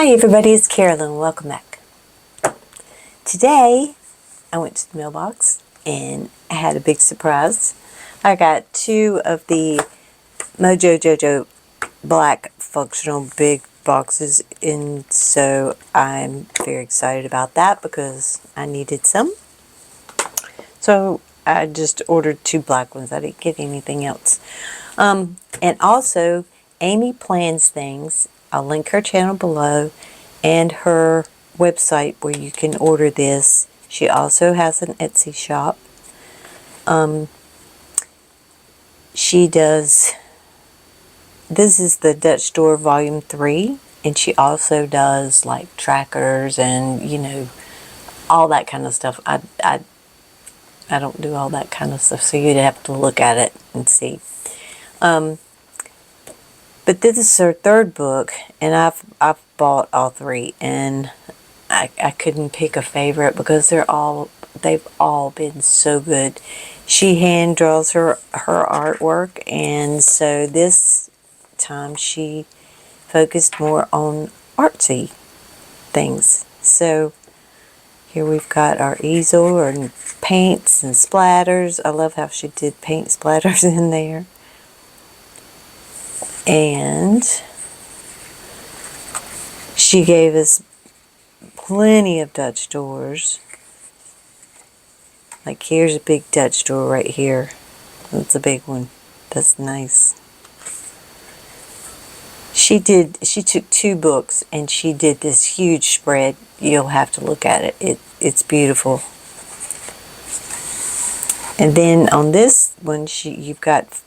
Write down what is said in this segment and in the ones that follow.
Hi everybody, it's Carolyn. Welcome back. Today I went to the mailbox and I had a big surprise. I got 2 of the Mojo Jojo black functional big boxes, and so I'm very excited about that because I needed some. So I just ordered 2 black ones. I didn't get anything else. And also Amy Plans Things. I'll link her channel below and her website where you can order this. She also has an Etsy shop. She does, this is the Dutch Store Volume 3, and she also does like trackers and, you know, all that kind of stuff. I don't do all that kind of stuff, so you'd have to look at it and see. But this is her 3rd book, and I've bought all 3, and I couldn't pick a favorite because they've all been so good. She hand draws her artwork, and so this time she focused more on artsy things. So here we've got our easel and paints and splatters. I love how she did paint splatters in there. And she gave us plenty of Dutch doors. Like here's a big Dutch door right here. That's a big one. That's nice. She took 2 books and she did this huge spread. You'll have to look at it. It's beautiful. And then on this one, you've got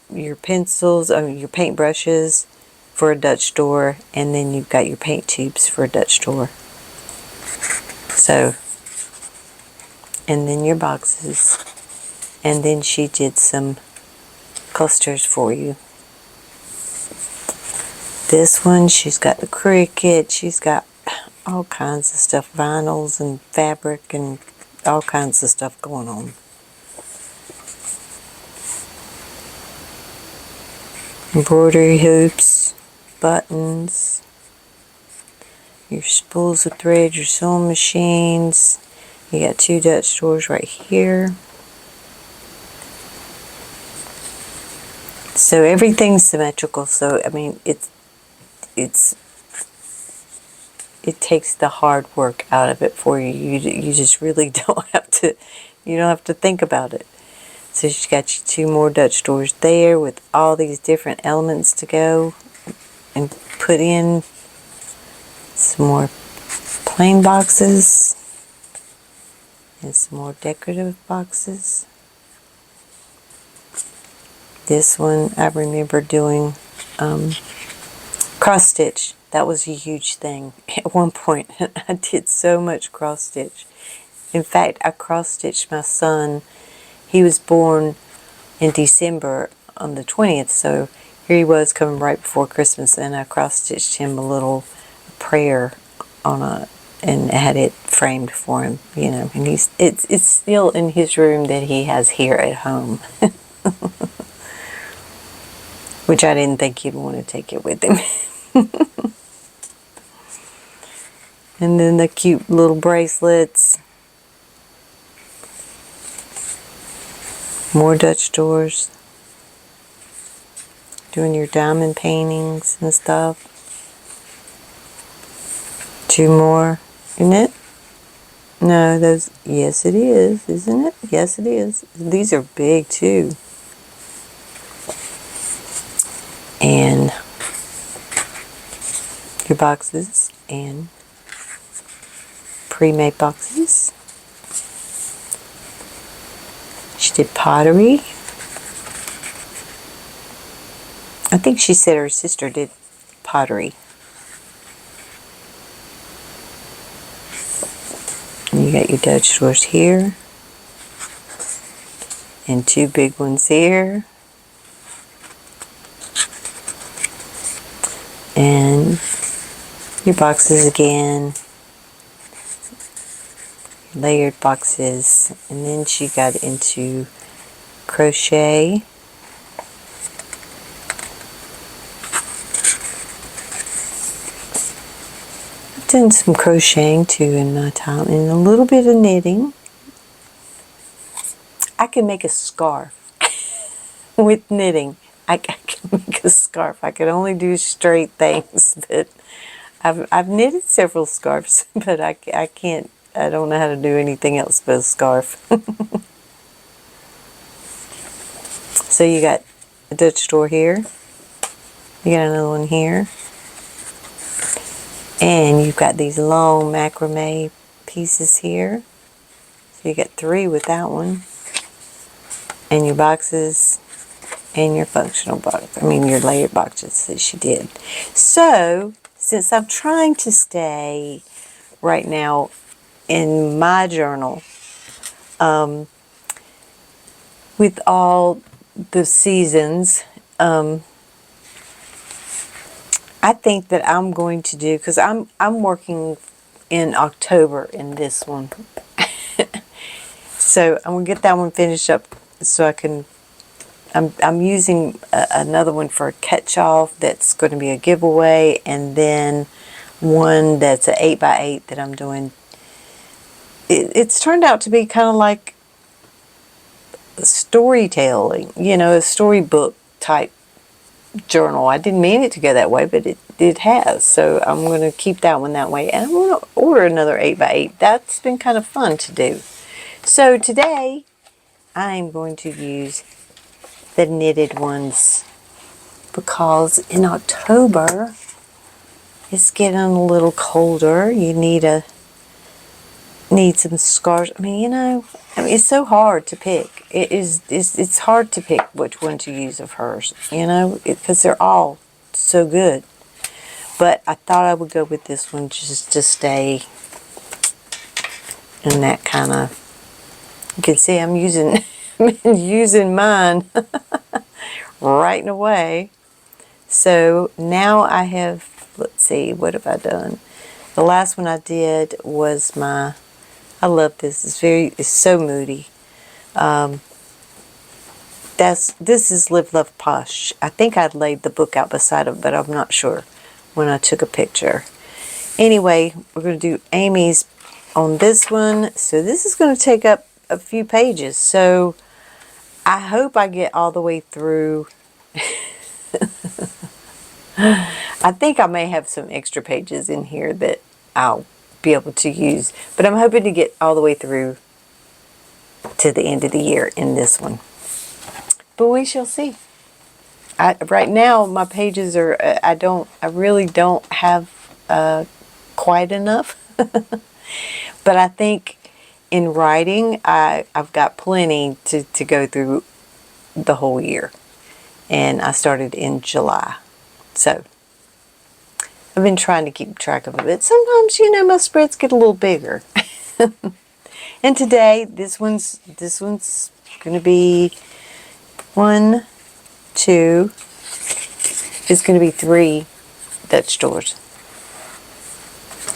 your pencils, your paint brushes for a Dutch door, and then you've got your paint tubes for a Dutch door. So, and then your boxes, and then she did some clusters for you. This one, she's got the Cricut, she's got all kinds of stuff, vinyls and fabric and all kinds of stuff going on. Embroidery hoops, buttons, your spools of thread, your sewing machines. You got 2 Dutch doors right here. So everything's symmetrical. So I mean, it takes the hard work out of it for you. You just really don't have to. You don't have to think about it. So she's got you 2 more Dutch doors there with all these different elements to go and put in. Some more plain boxes and some more decorative boxes. This one I remember doing cross stitch. That was a huge thing at one point. I did so much cross stitch. In fact, I cross stitched my son. He was born in December on the 20th, so here he was coming right before Christmas, and I cross-stitched him a little prayer and had it framed for him, you know, and it's still in his room that he has here at home. Which I didn't think he'd want to take it with him. And then the cute little bracelets. More Dutch doors. Doing your diamond paintings and stuff. 2 more. Isn't it? No, those. Yes, it is. Isn't it? Yes, it is. These are big too. And your boxes and pre-made boxes. She did pottery. I think she said her sister did pottery. And you got your Dutch doors here. And 2 big ones here. And your boxes again. Layered boxes. And then she got into crochet. done some crocheting too in my time, and a little bit of knitting. I can make a scarf with knitting. I can make a scarf. I could only do straight things, but I've knitted several scarves, but I can't. I don't know how to do anything else but a scarf. So you got a Dutch door here. You got another one here. And you've got these long macrame pieces here. So you got 3 with that one. And your boxes and your functional box. I mean your layered boxes that she did. So, since I'm trying to stay right now in my journal with all the seasons, I think that I'm going to do, because I'm working in October in this one. So I'm going to get that one finished up so I can, I'm using another one for a catch-off that's going to be a giveaway, and then one that's an 8x8 that I'm doing. It's turned out to be kind of like storytelling, you know, a storybook type journal. I didn't mean it to go that way, but it has. So I'm going to keep that one that way. And I'm going to order another 8x8. That's been kind of fun to do. So today, I'm going to use the knitted ones because in October, it's getting a little colder. You need some scarves. I mean, you know, it's so hard to pick. It's hard to pick which one to use of hers, you know, because they're all so good. But I thought I would go with this one just to stay in that kind of, you can see I'm using using mine right away. So now I have, let's see, what have I done? The last one I did was my, I love this. It's so moody. This is Live Love Posh. I think I'd laid the book out beside it, but I'm not sure when I took a picture. Anyway, we're going to do Amy's on this one. So this is going to take up a few pages. So I hope I get all the way through. I think I may have some extra pages in here that I'll be able to use. But I'm hoping to get all the way through to the end of the year in this one. But we shall see. Right now, my pages are, I really don't have quite enough. But I think in writing, I've got plenty to go through the whole year. And I started in July. So, I've been trying to keep track of it. But sometimes, you know, my spreads get a little bigger. And today, this one's going to be 1, 2, it's going to be 3 Dutch doors.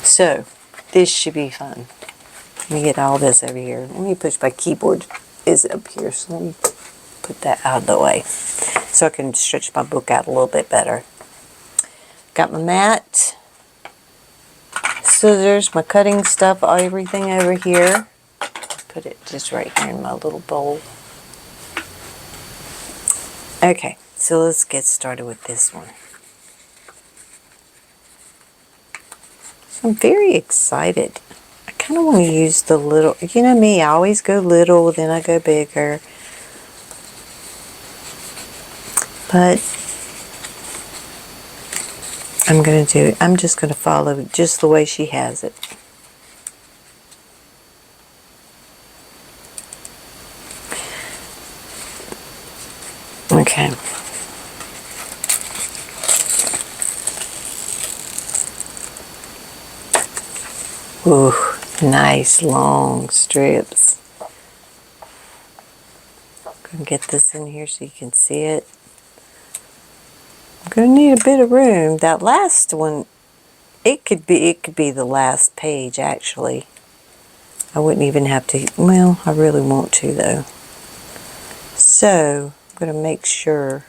So, this should be fun. Let me get all this over here. Let me push my keyboard is up here, so let me put that out of the way so I can stretch my book out a little bit better. Got my mat, scissors, my cutting stuff, everything over here. Put it just right here in my little bowl. Okay, so let's get started with this one. So I'm very excited. I kind of want to use the little, you know me, I always go little, then I go bigger. But I'm just going to follow just the way she has it. Okay. Ooh, nice long strips. I'm going to get this in here so you can see it. I'm going to need a bit of room. That last one, it could be the last page actually. I wouldn't even have to, well, I really want to though. So, I'm going to make sure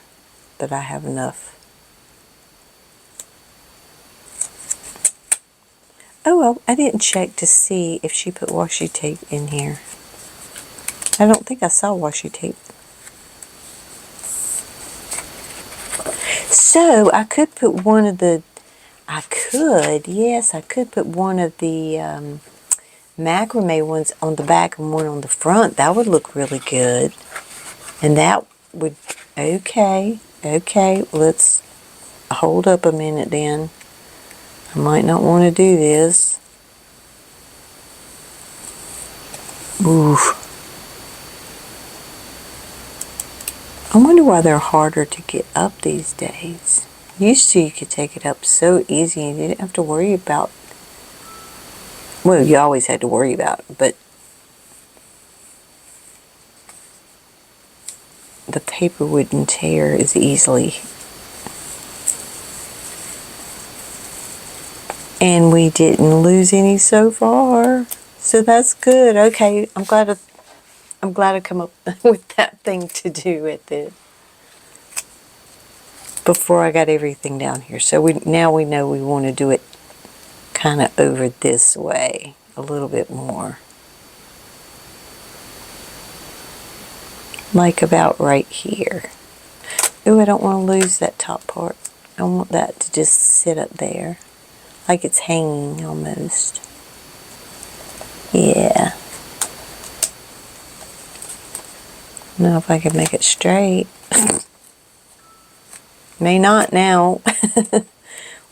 that I have enough. Oh, well, I didn't check to see if she put washi tape in here. I don't think I saw washi tape. So I could put one of the, yes, I could put one of the macrame ones on the back and one on the front. That would look really good. And that would, okay, let's hold up a minute then. I might not want to do this. Oof. I wonder why they're harder to get up these days. Used to, you could take it up so easy and you didn't have to worry about, well, you always had to worry about it, but the paper wouldn't tear as easily. And we didn't lose any so far. So that's good. Okay, I'm glad I come up with that thing to do at the before I got everything down here. So now we know we want to do it kind of over this way a little bit more. Like about right here. Ooh, I don't want to lose that top part. I want that to just sit up there. Like it's hanging almost. Yeah. Now if I can make it straight. May not now. Let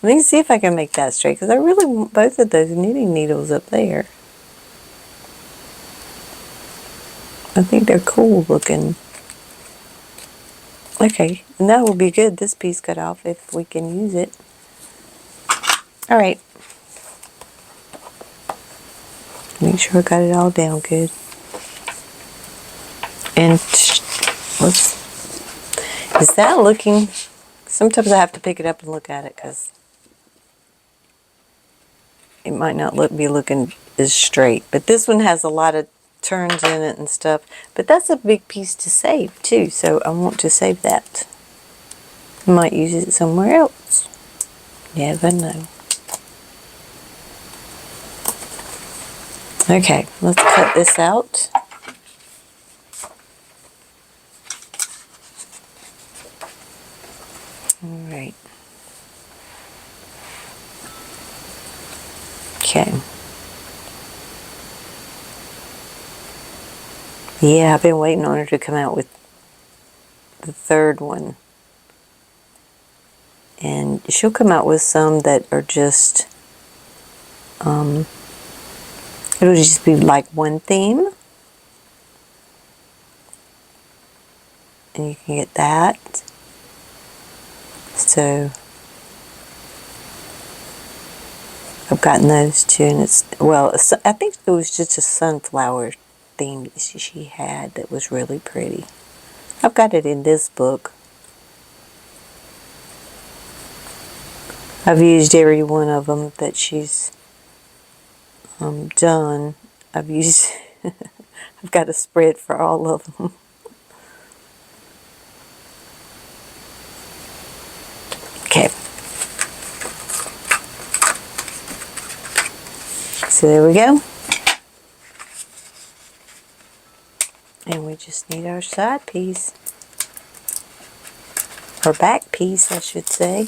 me see if I can make that straight, because I really want both of those knitting needles up there. I think they're cool looking. Okay, and that will be good. This piece cut off if we can use it. Alright. Make sure I got it all down good. And is that looking... Sometimes I have to pick it up and look at it because it might not be looking as straight. But this one has a lot of turns in it and stuff. But that's a big piece to save too, so I want to save that. I might use it somewhere else. Never know. Okay, let's cut this out. Alright. Okay. Yeah, I've been waiting on her to come out with the third one. And she'll come out with some that are just, it'll just be like one theme. And you can get that. So I've gotten those too, and it's, well, I think it was just a sunflower theme that she had that was really pretty. I've got it in this book. I've used every one of them that she's done. I've used, I've got a spread for all of them. Okay. So there we go. And we just need our side piece. Or back piece, I should say.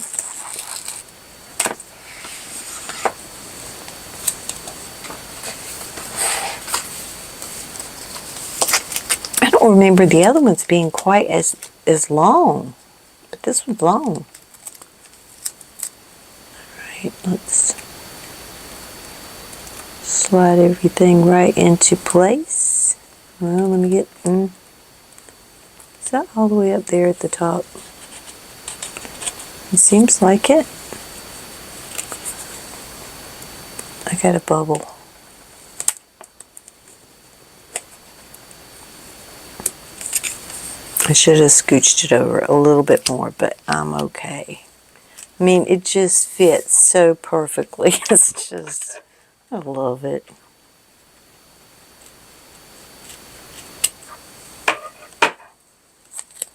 I don't remember the other ones being quite as long. But this one's long. Alright, let's slide everything right into place. Well, let me get, is that all the way up there at the top? It seems like it. I got a bubble. I should have scooched it over a little bit more, but I'm okay. I mean, it just fits so perfectly. It's just, I love it.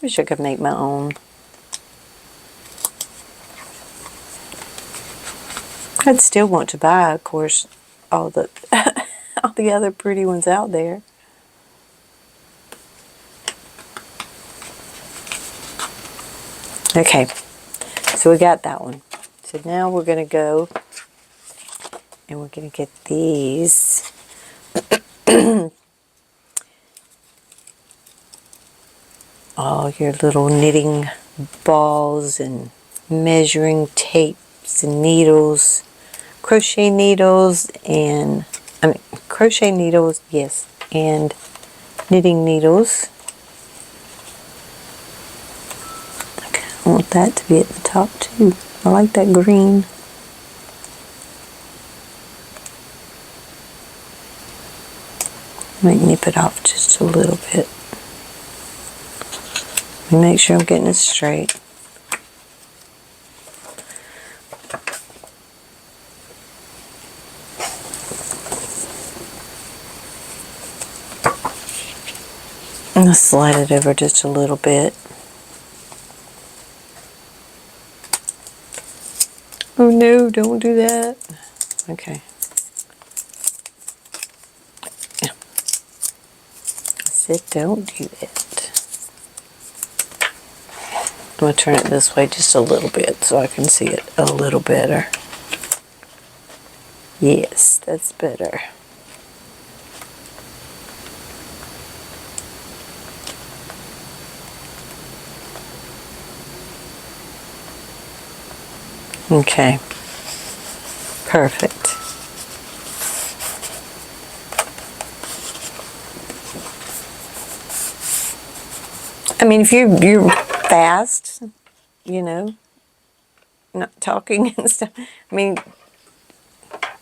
Wish I could make my own. I'd still want to buy, of course, all the all the other pretty ones out there. Okay, so we got that one. So now we're going to go and we're going to get these. All your little knitting balls and measuring tapes and needles, crochet needles and, crochet needles, yes, and knitting needles. Okay, I want that to be at the top too. I like that green. I might nip it off just a little bit. Make sure I'm getting it straight. I'm going to slide it over just a little bit. Oh no, don't do that. Okay. I said don't do that. I'm going to turn it this way just a little bit so I can see it a little better. Yes, that's better. Okay. Perfect. I mean, if you're fast, you know, not talking and stuff. I mean,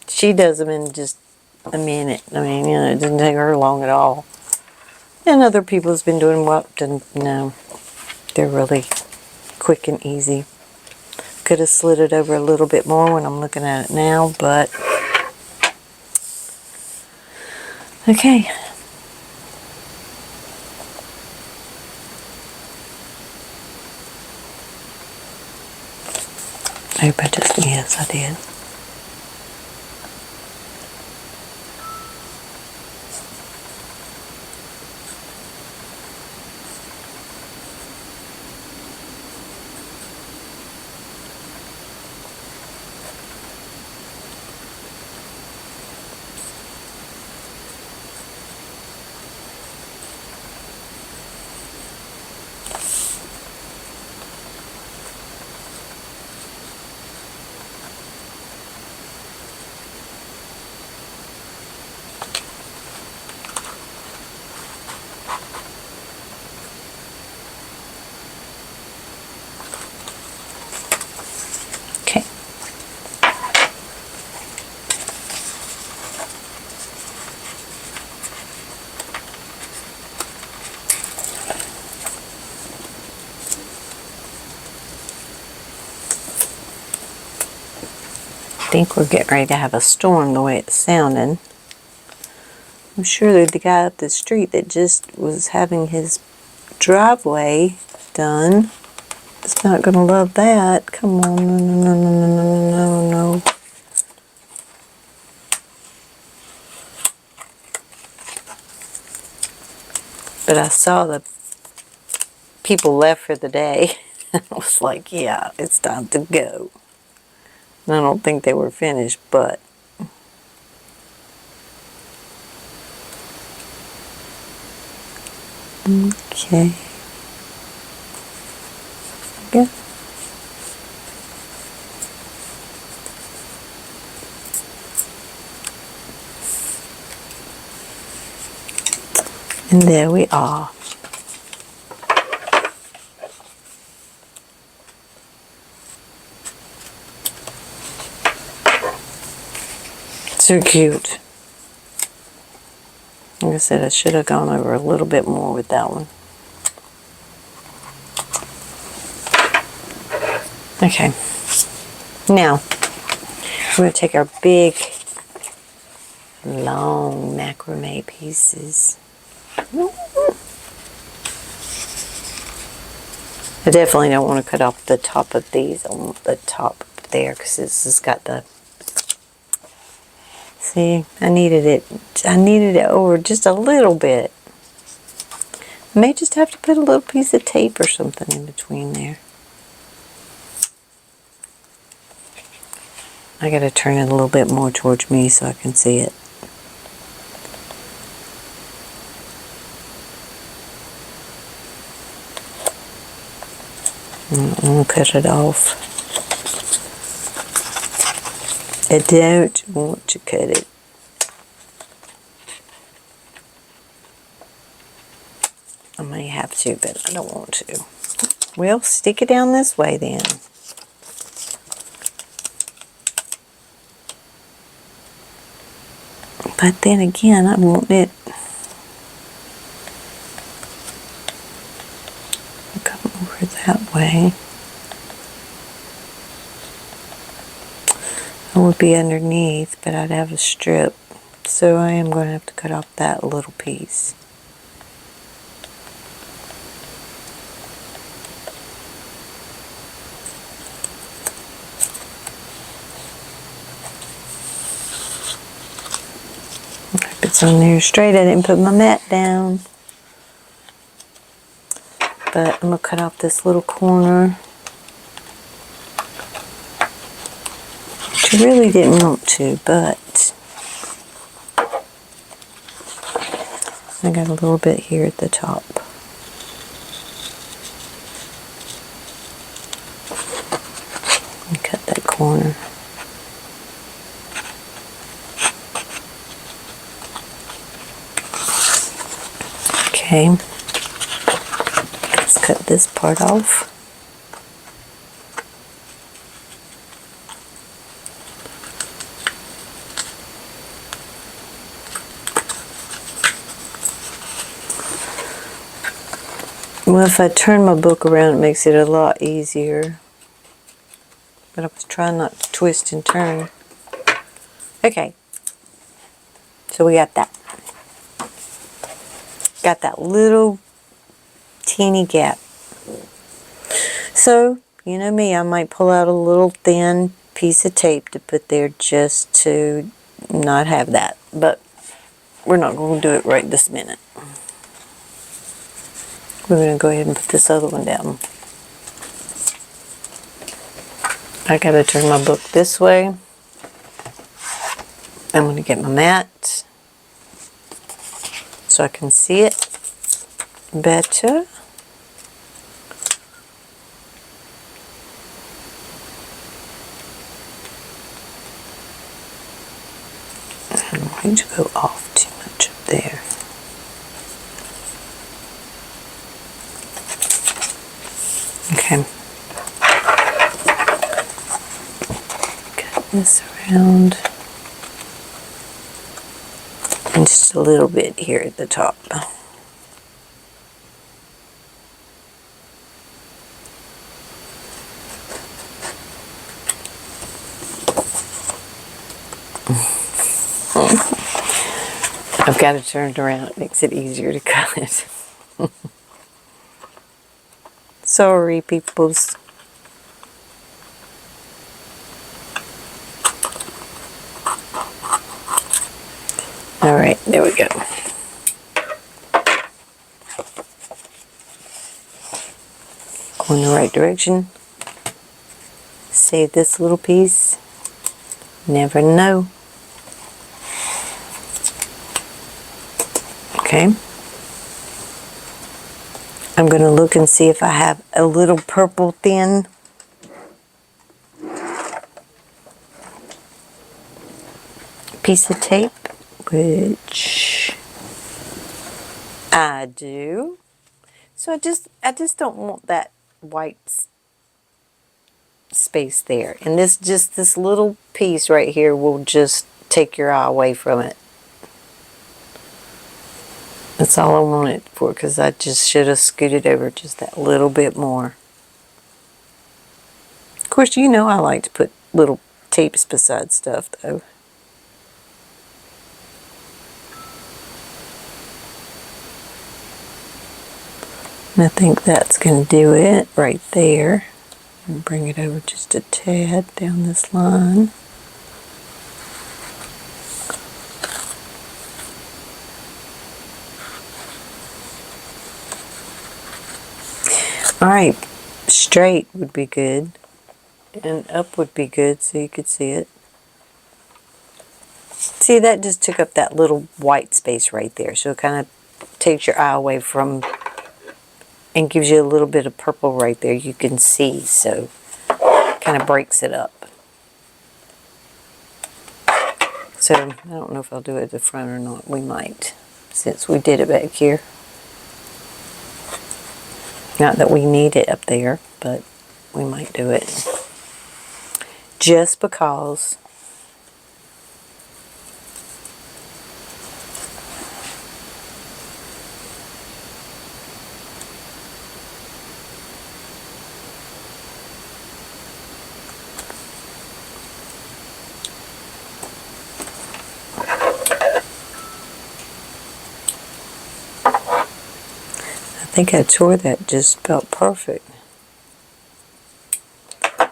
she does them in just a minute. I mean, you know, it didn't take her long at all. And other people's been doing what? No, they're really quick and easy. Could have slid it over a little bit more when I'm looking at it now, but okay. I hope I just, yes, I did. I think we're getting ready to have a storm the way it's sounding. I'm sure that the guy up the street that just was having his driveway done is not going to love that. Come on, no, no, no, no, no, no, no, no. But I saw the people left for the day. I was like, yeah, it's time to go. And I don't think they were finished, but okay. Good. And there we are. So cute. Like I said, I should have gone over a little bit more with that one. Okay. Now, we're going to take our big, long macrame pieces. I definitely don't want to cut off the top of these on the top there because this has got the See, I needed it over just a little bit. I may just have to put a little piece of tape or something in between there. I gotta turn it a little bit more towards me so I can see it. I'm gonna cut it off. I don't want to cut it. I may have to, but I don't want to. Well, stick it down this way then. But then again, I want it to come over that way. It would be underneath, but I'd have a strip. So I am going to have to cut off that little piece. It's on there straight. I didn't put my mat down. But I'm going to cut off this little corner. Which I really didn't want to, but I got a little bit here at the top. And cut that corner. Okay, let's cut this part off. Well, if I turn my book around, it makes it a lot easier. But I was trying not to twist and turn. Okay, so we got that. Got that little teeny gap. So, you know me, I might pull out a little thin piece of tape to put there just to not have that. But we're not going to do it right this minute. We're going to go ahead and put this other one down. I got to turn my book this way. I'm going to get my mat so I can see it better. I'm going to go off too much up there. Okay. Cut this around. And just a little bit here at the top. I've got to turn it around. It makes it easier to cut it. Sorry, peoples. All right, there we go. Go in the right direction. Save this little piece. Never know. Okay. I'm going to look and see if I have a little purple thin piece of tape, which I do. So I just don't want that white space there. And this little piece right here will just take your eye away from it. That's all I want it for, because I just should have scooted over just that little bit more. Of course, you know I like to put little tapes beside stuff, though. And I think that's going to do it right there. And bring it over just a tad down this line. Alright, straight would be good. And up would be good so you could see it. See, that just took up that little white space right there. So it kind of takes your eye away from and gives you a little bit of purple right there you can see. So it kind of breaks it up. So I don't know if I'll do it at the front or not. We might, since we did it back here. Not that we need it up there, but we might do it. Just because. I think I tore that just about perfect.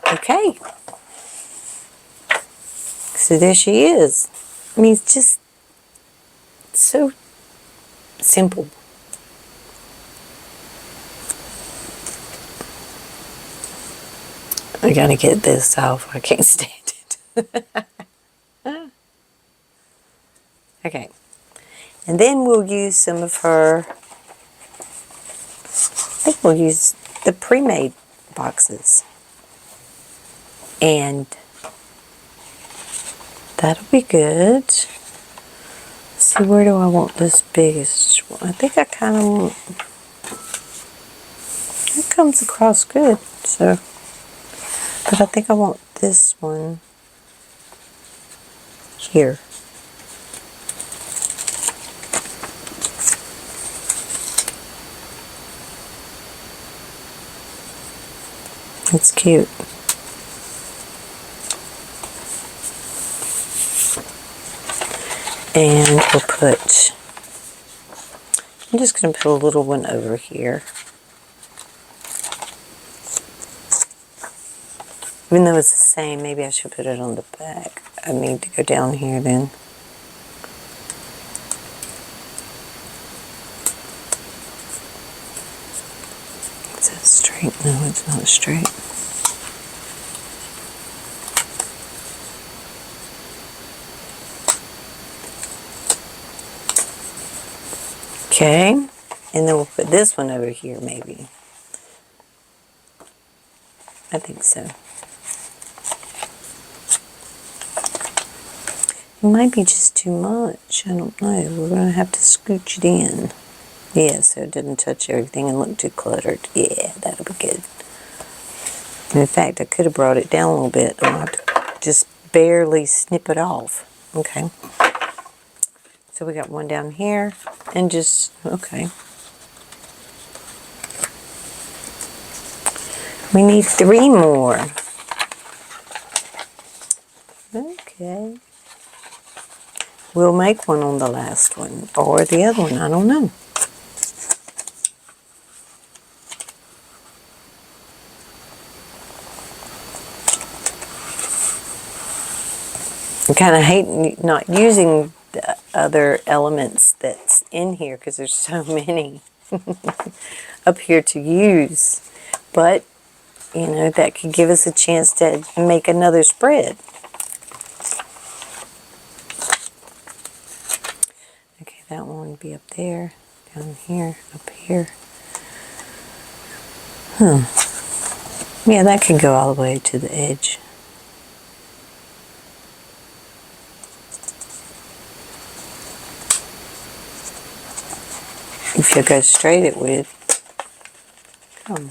Okay. So there she is. I mean, it's just so simple. I gotta get this off. I can't stand it. Okay. And then we'll use some of her, I think we'll use the pre-made boxes. And that'll be good. Let's see, where do I want this biggest one? I think I kind of want, it comes across good, so, but I think I want this one here. It's cute. And we'll put, I'm just going to put a little one over here. Even though it's the same, maybe I should put it on the back. I need to go down here then. Is that straight? No, it's not straight. Okay, and then we'll put this one over here maybe. I think so. It might be just too much. I don't know. We're going to have to scooch it in. Yeah, so it doesn't touch everything and look too cluttered. Yeah, that'll be good. And in fact, I could have brought it down a little bit. I'll have to just barely snip it off. Okay. So we got one down here and just, okay. We need 3 more. Okay. We'll make one on the last one or the other one, I don't know. I kind of hate not using the other elements that's in here because there's so many up here to use. But, you know, that could give us a chance to make another spread. Okay, that one would be up there, down here, up here. Yeah, that could go all the way to the edge. If you go straight, it would. Come on.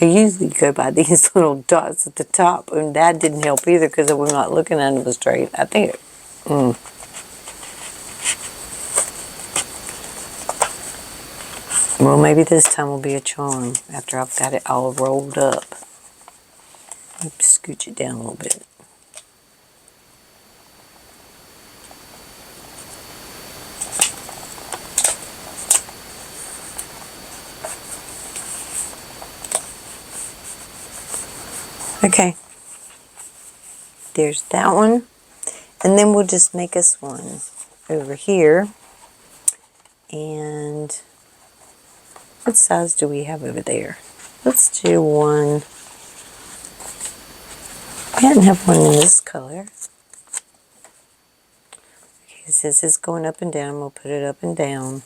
I usually go by these little dots at the top, and that didn't help either because we're not looking at them straight. I think well, maybe this time will be a charm after I've got it all rolled up. Let me scooch it down a little bit. Okay. there's that one. And then we'll just make us one over here. And what size do we have over there? Let's do one. I didn't have one in this color. Okay, since it's going up and down, we'll put it up and down.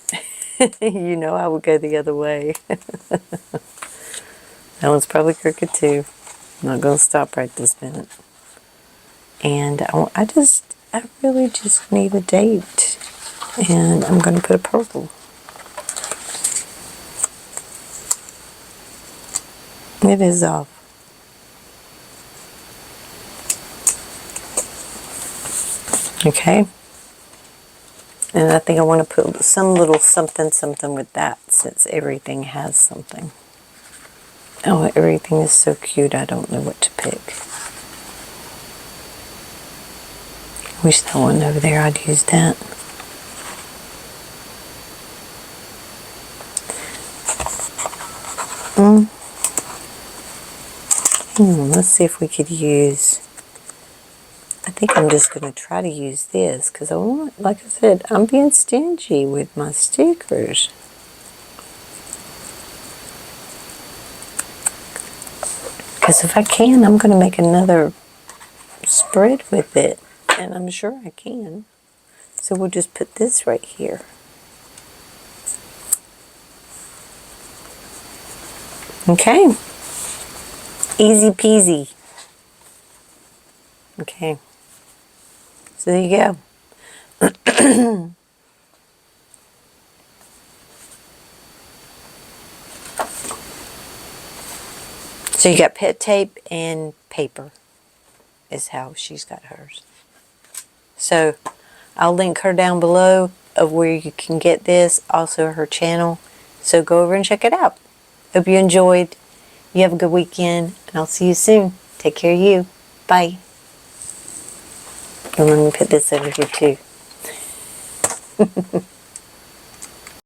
You know I would go the other way. That one's probably crooked too. I'm not going to stop right this minute. And I really just need a date. And I'm going to put a purple. It is off. Okay. And I think I want to put some little something with that, since everything has something. Oh, everything is so cute, I don't know what to pick. Wish that one over there, I'd use that. Let's see if we could use... I think I'm just going to try to use this, because I want, like I said, I'm being stingy with my stickers. Because if I can, I'm going to make another spread with it, and I'm sure I can. So we'll just put this right here. Okay. Easy peasy. Okay. So there you go. So you got pet tape and paper is how she's got hers. So I'll link her down below of where you can get this, also her channel. So go over and check it out. Hope you enjoyed. You have a good weekend, and I'll see you soon. Take care of you. Bye. And let me put this over here too.